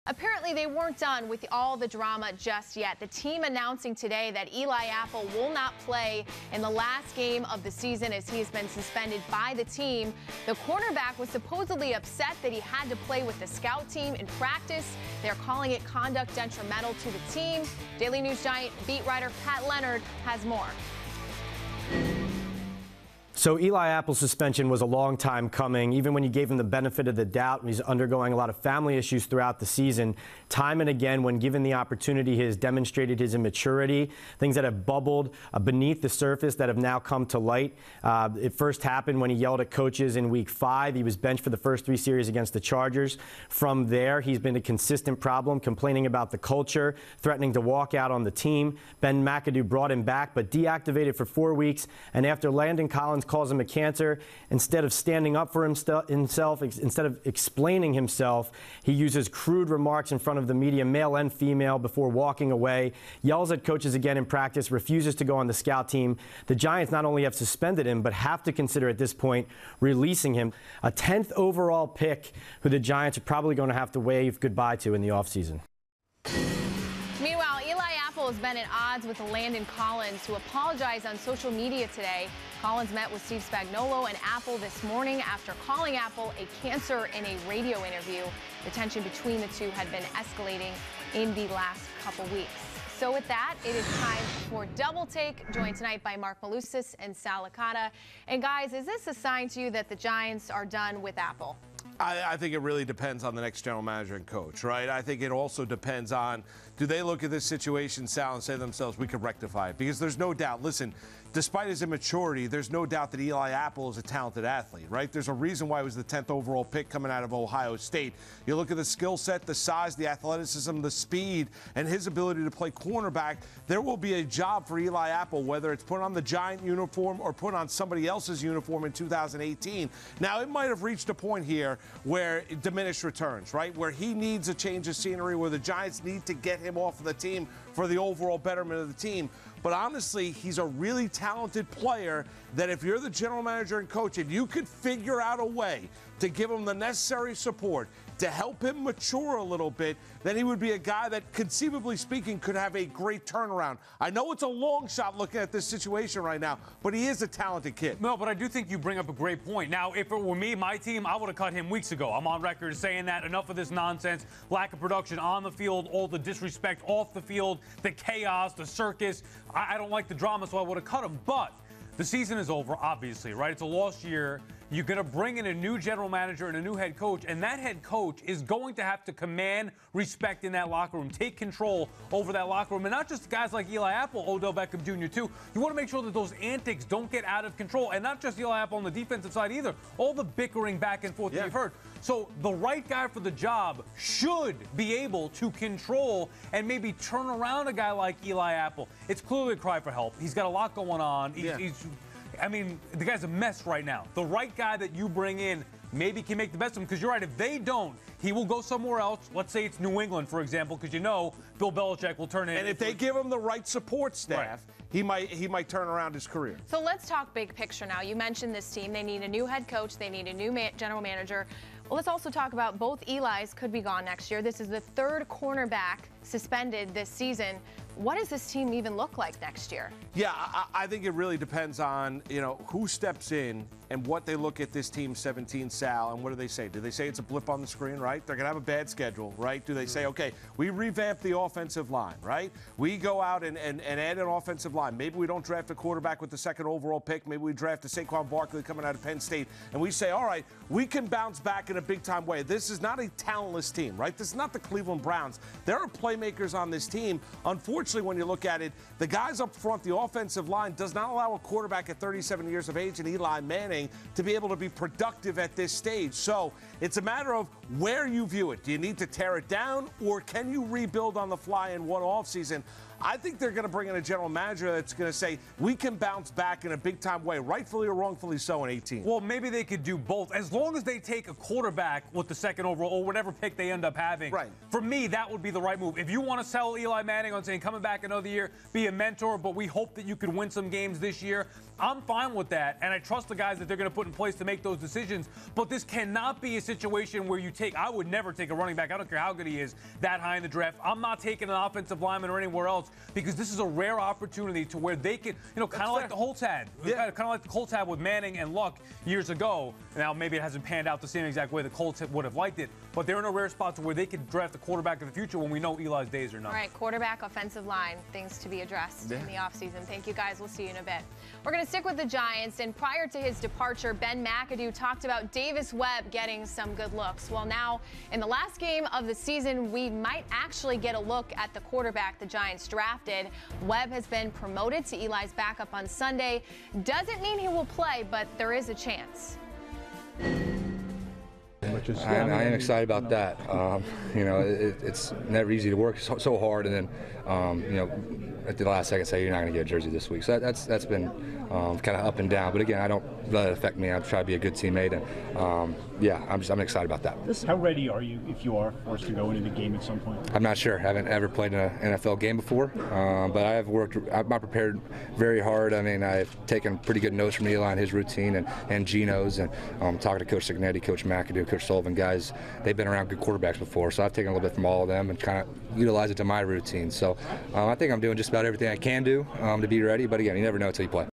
Apparently, they weren't done with all the drama just yet. The team announcing today that Eli Apple will not play in the last game of the season as he has been suspended by the team. The cornerback was supposedly upset that he had to play with the scout team in practice. They're calling it conduct detrimental to the team. Daily News Giant beat writer Pat Leonard has more. So Eli Apple's suspension was a long time coming. Even when you gave him the benefit of the doubt, and he's undergoing a lot of family issues throughout the season, time and again, when given the opportunity, he has demonstrated his immaturity, things that have bubbled beneath the surface that have now come to light. It first happened when he yelled at coaches in Week 5. He was benched for the first 3 series against the Chargers. From there, he's been a consistent problem, complaining about the culture, threatening to walk out on the team. Ben McAdoo brought him back, but deactivated for 4 weeks. And after Landon Collins calls him a cancer, instead of standing up for himself, instead of explaining himself, he uses crude remarks in front of the media, male and female, before walking away, yells at coaches again in practice, refuses to go on the scout team. The Giants not only have suspended him, but have to consider at this point releasing him. A 10th overall pick who the Giants are probably going to have to wave goodbye to in the offseason. Meanwhile, Eli Apple has been at odds with Landon Collins, who apologized on social media today. Collins met with Steve Spagnuolo and Apple this morning after calling Apple a cancer in a radio interview. The tension between the two had been escalating in the last couple weeks. So with that, it is time for Double Take, joined tonight by Marc Malusis and Sal Licata. And guys, is this a sign to you that the Giants are done with Apple? I think it really depends on the next general manager and coach, right? I think it also depends on, do they look at this situation, Sal, and say to themselves, we could rectify it? Because there's no doubt, listen, despite his immaturity, there's no doubt that Eli Apple is a talented athlete, right? There's a reason why he was the 10th overall pick coming out of Ohio State. You look at the skill set, the size, the athleticism, the speed, and his ability to play cornerback. There will be a job for Eli Apple, whether it's put on the Giant uniform or put on somebody else's uniform in 2018. Now, it might have reached a point here where diminished returns, right? Where he needs a change of scenery, where the Giants need to get him off of the team for the overall betterment of the team. But honestly, he's a really talented player that if you're the general manager and coach and you could figure out a way to give him the necessary support to help him mature a little bit, then he would be a guy that, conceivably speaking, could have a great turnaround. I know it's a long shot looking at this situation right now, but he is a talented kid. No, but I do think you bring up a great point. Now, if it were me, my team, I would have cut him weeks ago. I'm on record saying that. Enough of this nonsense, lack of production on the field, all the disrespect off the field, the chaos, the circus. I don't like the drama, so I would have cut him. But the season is over, obviously, right? It's a lost year. You're going to bring in a new general manager and a new head coach, and that head coach is going to have to command respect in that locker room, take control over that locker room, and not just guys like Eli Apple, Odell Beckham Jr. too. You want to make sure that those antics don't get out of control, and not just Eli Apple on the defensive side either. All the bickering back and forth that you've heard. So the right guy for the job should be able to control and maybe turn around a guy like Eli Apple. It's clearly a cry for help. He's got a lot going on. I mean, the guy's a mess right now. The right guy that you bring in maybe can make the best of him, because you're right, if they don't, he will go somewhere else. Let's say it's New England, for example, because you know Bill Belichick will turn in. And if they give him the right support staff, he might turn around his career. So let's talk big picture now. You mentioned this team. They need a new head coach. They need a new general manager. Well, let's also talk about both Eli's could be gone next year. This is the 3rd cornerback suspended this season. What does this team even look like next year? Yeah, I think it really depends on, who steps in and what they look at this team 17, Sal, and what do they say? Do they say it's a blip on the screen, right? They're going to have a bad schedule, right? Do they say, okay, we revamp the offensive line, right? We go out and add an offensive line. Maybe we don't draft a quarterback with the 2nd overall pick. Maybe we draft a Saquon Barkley coming out of Penn State. And we say, all right, we can bounce back in a big-time way. This is not a talentless team, right? This is not the Cleveland Browns. There are playmakers on this team. Unfortunately, when you look at it, the guys up front, the offensive line, does not allow a quarterback at 37 years of age and Eli Manning to be able to be productive at this stage. So it's a matter of where you view it. Do you need to tear it down, or can you rebuild on the fly in one offseason? I think they're going to bring in a general manager that's going to say, we can bounce back in a big-time way, rightfully or wrongfully so, in 18. Well, maybe they could do both. As long as they take a quarterback with the second overall or whatever pick they end up having, right. For me, that would be the right move. If you want to sell Eli Manning on saying coming back another year, be a mentor, but we hope that you could win some games this year, I'm fine with that, and I trust the guys that they're going to put in place to make those decisions. But this cannot be a situation where I would never take a running back, I don't care how good he is, that high in the draft. I'm not taking an offensive lineman or anywhere else because this is a rare opportunity to where they can, kind of like the Colts had. Yeah. Kind of like the Colts had with Manning and Luck years ago. Now, maybe it hasn't panned out the same exact way the Colts would have liked it, but they're in a rare spot to where they could draft a quarterback of the future when we know Eli's days are numbered. All right, quarterback, offensive line, things to be addressed in the offseason. Thank you, guys. We'll see you in a bit. We're going to stick with the Giants, and prior to his departure, Ben McAdoo talked about Davis Webb getting some good looks. Well, now, in the last game of the season, we might actually get a look at the quarterback the Giants drafted. Webb has been promoted to Eli's backup on Sunday. Doesn't mean he will play, but there is a chance. I am excited about that. It's never easy to work so hard, and then at the last second say you're not going to get a jersey this week. So that's been kind of up and down. But again, I don't let it affect me. I try to be a good teammate, and I'm excited about that. How ready are you if you are forced to go into the game at some point? I'm not sure. I haven't ever played in an NFL game before, but I have worked. I'm prepared very hard. I mean, I've taken pretty good notes from Eli and his routine and Gino's, and talking to Coach Signetti, Coach McAdoo, Coach Sullivan, guys. They've been around good quarterbacks before, so I've taken a little bit from all of them and kind of utilize it to my routine. So I think I'm doing just about everything I can do to be ready. But again, you never know until you play.